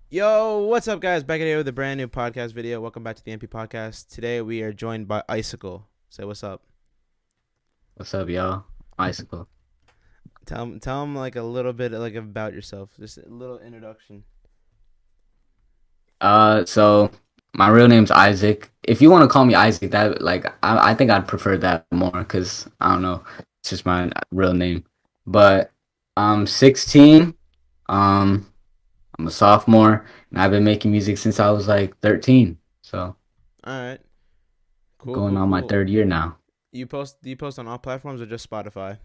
Yo, what's up, guys? Back here with a brand new podcast video. Welcome back to the MP Podcast. Today we are joined by ICICLE. Say what's up. What's up, y'all? ICICLE. Tell 'em like a little bit like about yourself. Just a little introduction. So my real name's Isaac. If you want to call me Isaac, that I think I'd prefer that more because I don't know, it's just my real name. But I'm 16. Um, I'm a sophomore, and I've been making music since I was like 13. So All right, cool, going cool, on my cool. third year now. Do you post on all platforms or just Spotify?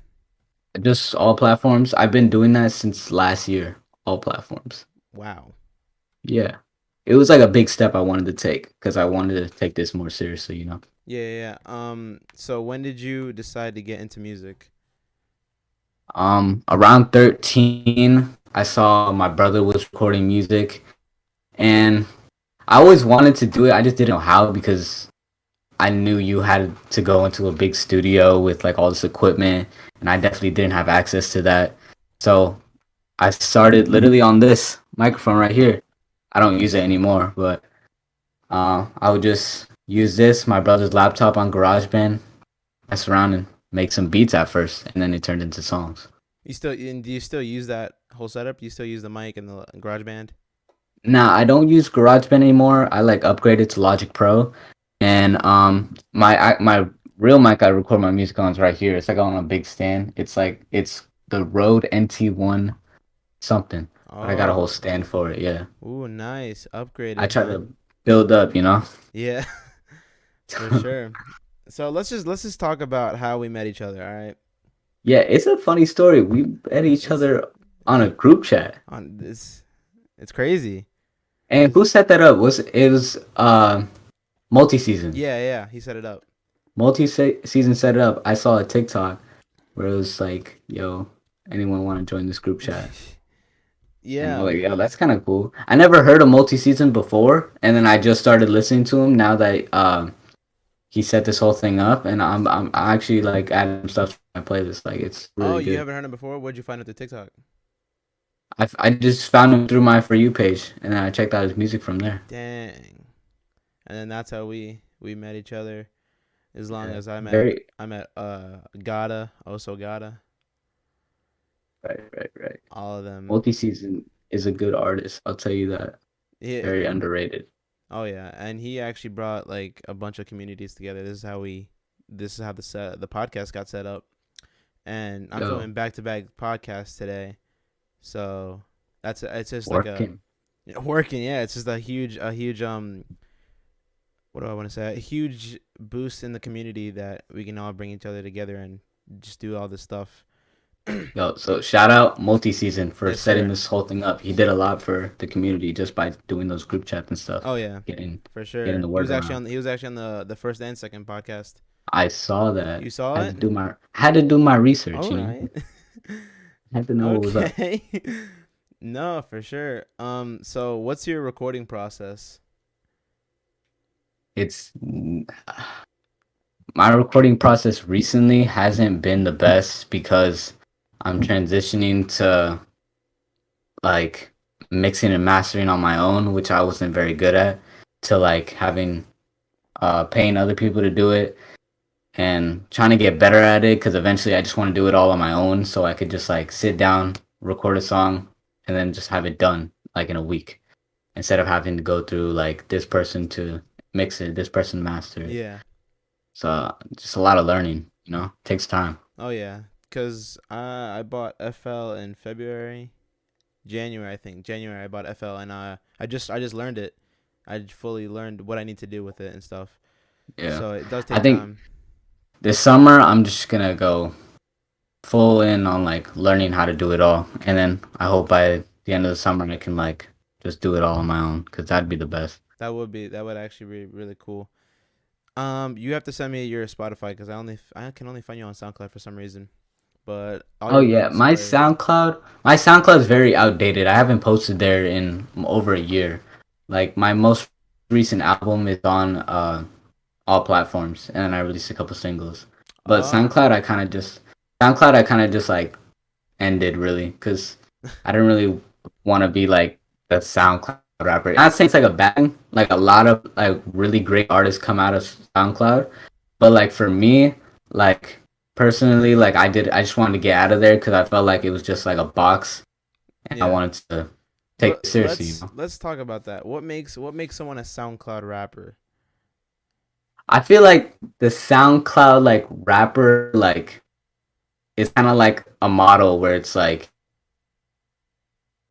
Just all platforms. I've been doing that since last year. All platforms. Wow. Yeah. It was like a big step I wanted to take because I wanted to take this more seriously. Yeah, yeah, yeah. So when did you decide to get into music? Around 13, I saw my brother was recording music, and I always wanted to do it. I just didn't know how because I knew you had to go into a big studio with like all this equipment, and I definitely didn't have access to that. So I started literally on this microphone right here. I don't use it anymore, but I would just use this, my brother's laptop on GarageBand, mess around and make some beats at first, and then it turned into songs. Do you still use that whole setup? You still use the mic and the GarageBand? Nah, I don't use GarageBand anymore. I like upgraded to Logic Pro, and my real mic I record my music on is right here. It's like on a big stand. It's the Rode NT1 something, but I got a whole Oh, stand for it. Yeah, ooh, nice. I Upgraded, try huh? to build up. Yeah, for sure. So let's just talk about how we met each other. All right. Yeah, it's a funny story. We met each It's other on a yeah group chat, on this. It's crazy. and who It's set that up? It was multi-season. yeah, yeah. He set it up. Multi-season set it up. I saw a TikTok where it was like, "Yo, anyone want to join this group chat?" And I Yeah. was like, "Yo, that's kind of cool." I never heard of multi-season before, and then I just started listening to him now that he set this whole thing up, and I'm actually like adding stuff to my playlist. Like it's Oh, really you good. haven't heard him before? Where'd you find it through TikTok? I just found him through my For You page, and then I checked out his music from there. Dang. And then that's how we met each other. As long Yeah, as very I met Gada, also Gada, right. all of them. Multi-season is a good artist. I'll tell you that. Yeah. Very underrated. Oh yeah, and he actually brought like a bunch of communities together. This is how the podcast got set up. And I'm Yo, filming back to back podcasts today. So it's just like a working. working. Yeah, it's just a huge what do I want to say? A huge boost in the community that we can all bring each other together and just do all this stuff. Yo, so shout out multi-season for Yes, setting sir. this whole thing up. He did a lot for the community just by doing those group chats and stuff, Oh yeah, getting for getting sure. the word around. He was actually on the first and second podcast. I saw that. You saw I it? had to do my All research. right. Had to know what was up. Okay. No, for sure. So what's your recording process? It's my recording process recently hasn't been the best because I'm transitioning to like mixing and mastering on my own, which I wasn't very good at, to like having paying other people to do it and trying to get better at it because eventually I just want to do it all on my own so I could just like sit down, record a song, and then just have it done like in a week instead of having to go through like this person to mix it, this person master it. Yeah. So just a lot of learning, takes time. Oh yeah. Cause I bought FL in February, January I think. January I bought FL and I just learned it. I fully learned what I need to do with it and stuff. Yeah. So it does I take think time. this summer I'm just gonna go full in on like learning how to do it all. And then I hope by the end of the summer I can like just do it all on my own because that'd be the best. That would actually be really cool. You have to send me your Spotify because I can only find you on SoundCloud for some reason. But all Oh your yeah, links are my SoundCloud is very outdated. I haven't posted there in over a year. Like my most recent album is on all platforms, and I released a couple singles. But oh SoundCloud I kind of just ended really because I didn't really want to be like the SoundCloud rapper. Not saying it's like a bad thing. Like a lot of like really great artists come out of SoundCloud, but like for me, like personally, like I just wanted to get out of there because I felt like it was just like a box, and I Yeah. wanted to take But it seriously. You know? let's talk about that. What makes someone a SoundCloud rapper? I feel like the SoundCloud like rapper like it's kind of like a model where it's like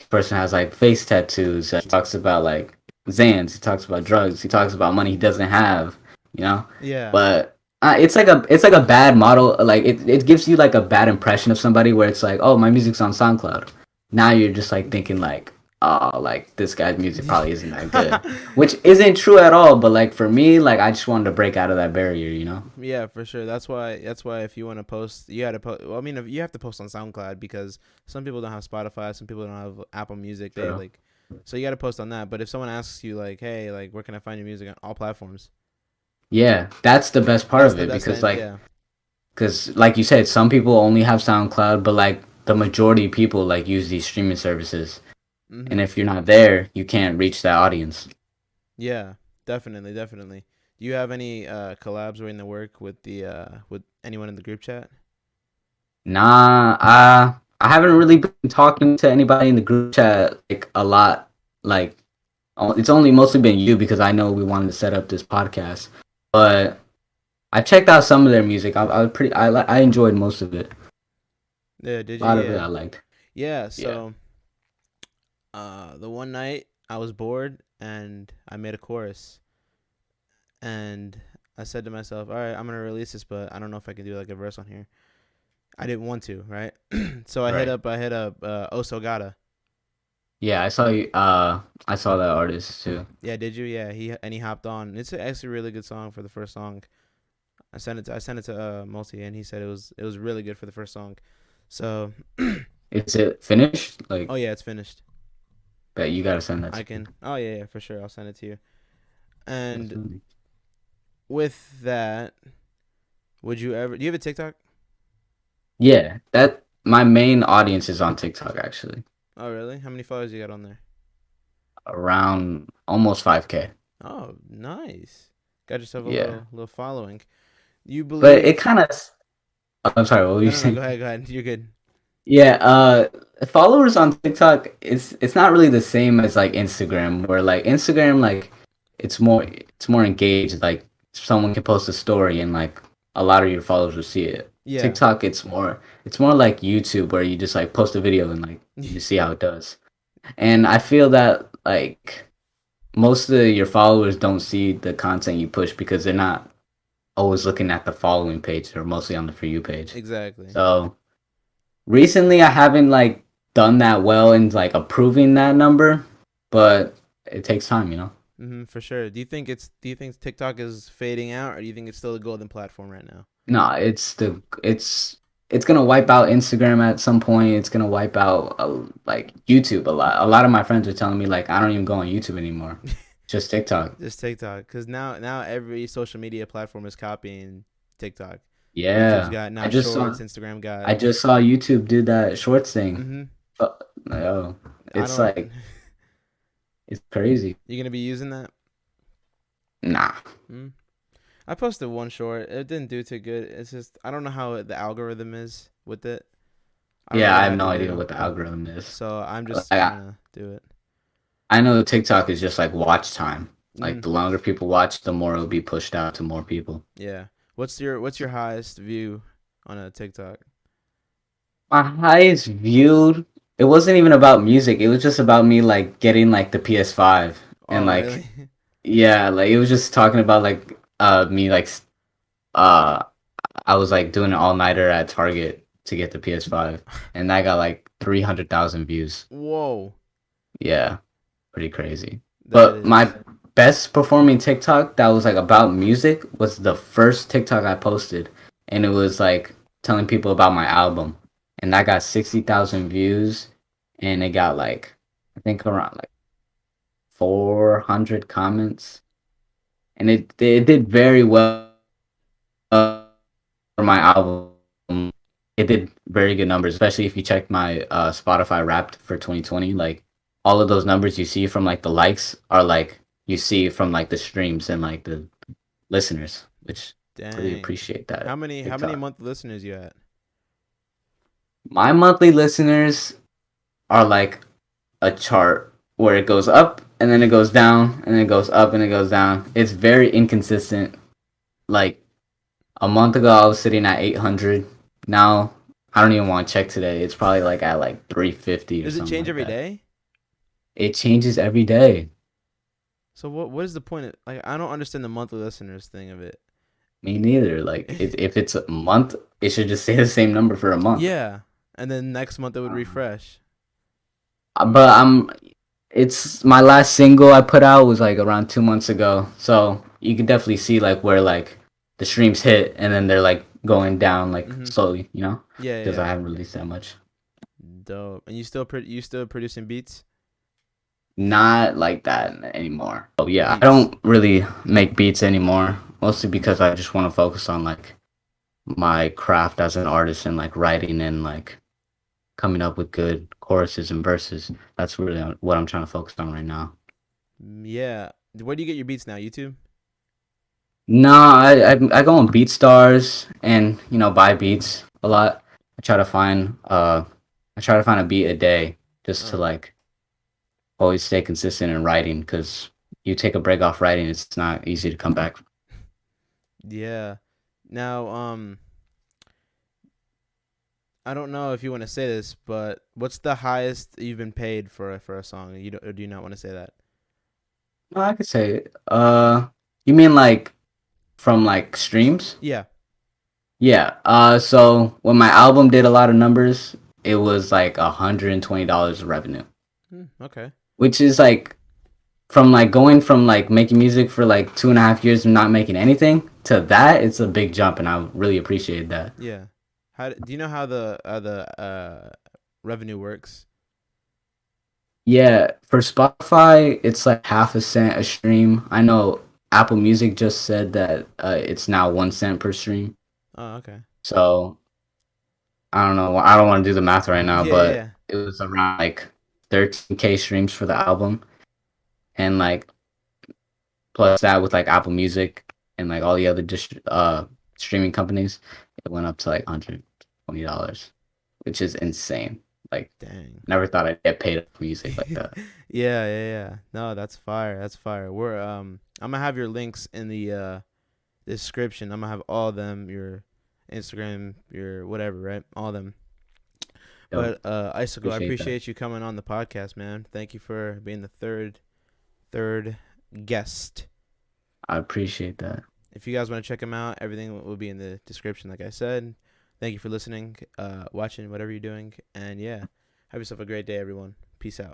person has like face tattoos. He talks about like Zans. He talks about drugs. He talks about money he doesn't have. You know, Yeah. but it's like a bad model. Like it gives you like a bad impression of somebody where it's like, oh, my music's on SoundCloud. Now you're just like thinking like, oh, like this guy's music probably isn't that good, which isn't true at all. But like for me, like I just wanted to break out of that barrier. You know? Yeah, for sure. That's why if you want to post, you had to post. Well, I mean, if you have to post on SoundCloud because some people don't have Spotify, some people don't have Apple Music. They True. like, so you got to post on that. But if someone asks you like, hey, like, where can I find your music on all platforms? Yeah, that's the best part That's of the it that's the yeah. because like you said, some people only have SoundCloud, but like the majority of people like use these streaming services, and Mhm. if you're not there, you can't reach that audience. Yeah, definitely, definitely. Do you have any collabs or in the work with anyone in the group chat? Nah, I haven't really been talking to anybody in the group chat like a lot. Like, it's only mostly been you because I know we wanted to set up this podcast. But I checked out some of their music. I enjoyed most of it. Yeah, did A you? lot of it Yeah. I liked. Yeah, Yeah. so the one night I was bored and I made a chorus and I said to myself, "All right, I'm gonna release this, but I don't know if I can do like a verse on here." I didn't want to, right? So Right. I hit up Osogata. Yeah, I saw you. I saw that artist too. Yeah, did you? Yeah, he hopped on. It's actually a really good song for the first song. I sent it to Multi and he said it was really good for the first song. So, Is it finished? oh Like, yeah, it's finished. bet you gotta send that I to me. can. Oh yeah, yeah, for sure. I'll send it to you. And Definitely. with that, would you ever? Do you have a TikTok? Yeah, that my main audience is on TikTok actually. Oh really? How many followers you got on there? Around almost 5K. Oh, nice. Got yourself a Yeah. little following. You But it believe? kind of I'm sorry, what were you No, no, no. saying? Go ahead. Go ahead. You're good. Yeah, followers on TikTok it's not really the same as like Instagram where like Instagram like it's more engaged like someone can post a story and like a lot of your followers will see it. Yeah. TikTok it's more like YouTube where you just like post a video and like you see how it does. And I feel that like most of your followers don't see the content you push because they're not always looking at the following page. They're mostly on the For You page. Exactly. So recently, I haven't like done that well in like approving that number, but it takes time, you know. For sure. Do you think TikTok is fading out, or do you think it's still a golden platform right now? No, it's gonna wipe out Instagram at some point. It's gonna wipe out like YouTube a lot. A lot of my friends are telling me like I don't even go on YouTube anymore, just TikTok. Just TikTok, because now every social media platform is copying TikTok. YouTube's Yeah, got now Shorts, Instagram got. I just saw YouTube do that shorts thing. Mm-hmm. Uh, Oh, I it's don't. like it's crazy. You gonna be using that? Nah. Mm. I posted one short. It didn't do too good. It's just I don't know how the algorithm is with it. I don't know Yeah, I what I have have no to idea do. what the algorithm is. So I'm Like, just gonna do it. I know TikTok is just like watch time. Like Mm, the longer people watch, the more it'll be pushed out to more people. yeah. What's your highest view on a TikTok? My highest viewed, it wasn't even about music. It was just about me like getting like the PS5 and Oh like really? yeah, like it was just talking about like me like uh I was like doing an all-nighter at Target to get the PS5 and that got like 300,000 views. Whoa, Yeah, pretty crazy. that But my is. best performing TikTok that was like about music was the first TikTok I posted, and it was like telling people about my album, and that got 60,000 views, and it got like I think around like 400 comments, and it did very well for my album. It did very good numbers, especially if you check my Spotify Wrapped for 2020. Like all of those numbers you see from like the likes are like you see from like the streams and like the listeners, which really Dang. appreciate How that many how big many time. monthly listeners you at? My monthly listeners are like a chart where it goes up and then it goes down and it goes up and it goes down. It's very inconsistent. Like a month ago, I was sitting at 800. Now I don't even want to check today. It's probably like at like 350 or Does it something change like every that. day? It changes every day. So what is the point of, like, I don't understand the monthly listeners thing of it. Me neither. Like if it's a month, it should just stay the same number for a month. Yeah. And then next month it would Um, refresh. but it's my last single I put out was like around 2 months ago. So you can definitely see like where like the streams hit and then they're like going down like Mhm. slowly, you know, Yeah, yeah, because I yeah. haven't released that much. Dope. And you still producing beats? Not like that anymore. Oh yeah, I Beats. don't really make beats anymore. Mostly because I just want to focus on like my craft as an artist and like writing and like coming up with good choruses and verses. That's really what I'm trying to focus on right now. Yeah. Where do you get your beats now? YouTube? No, I go on BeatStars and you know buy beats a lot. I try to find I try to find a beat a day just to Oh. like always stay consistent in writing because you take a break off writing, it's not easy to come back. Yeah. Now, I don't know if you want to say this, but what's the highest you've been paid for a song? You don't, or do you not want to say that? No, I could say it. You mean like from like streams? Yeah. Yeah. So when my album did a lot of numbers, it was like $120 of revenue, Okay. which is like from like going from like making music for like 2.5 years and not making anything to that. It's a big jump, and I really appreciate that. Yeah. Do you know how the revenue works? Yeah, for Spotify, it's like half a cent a stream. I know Apple Music just said that it's now 1 cent per stream. Oh, okay. So I don't know. I don't want to do the math right now, Yeah, yeah, but yeah. it was around like 13K streams for the album, and like plus that with like Apple Music and like all the other streaming companies, it went up to like $120, which is insane. Like, Dang. never thought I'd get paid for music like that. Yeah, yeah, yeah. No, that's fire. That's fire. I'm gonna have your links in the description. I'm gonna have all of them, your Instagram, your whatever, right? All of them. Yo, But Icicle, I appreciate that. appreciate you coming on the podcast, man. Thank you for being the third guest. I appreciate that. If you guys want to check him out, everything will be in the description, like I said. Thank you for listening, watching, whatever you're doing, and yeah, have yourself a great day, everyone. Peace out.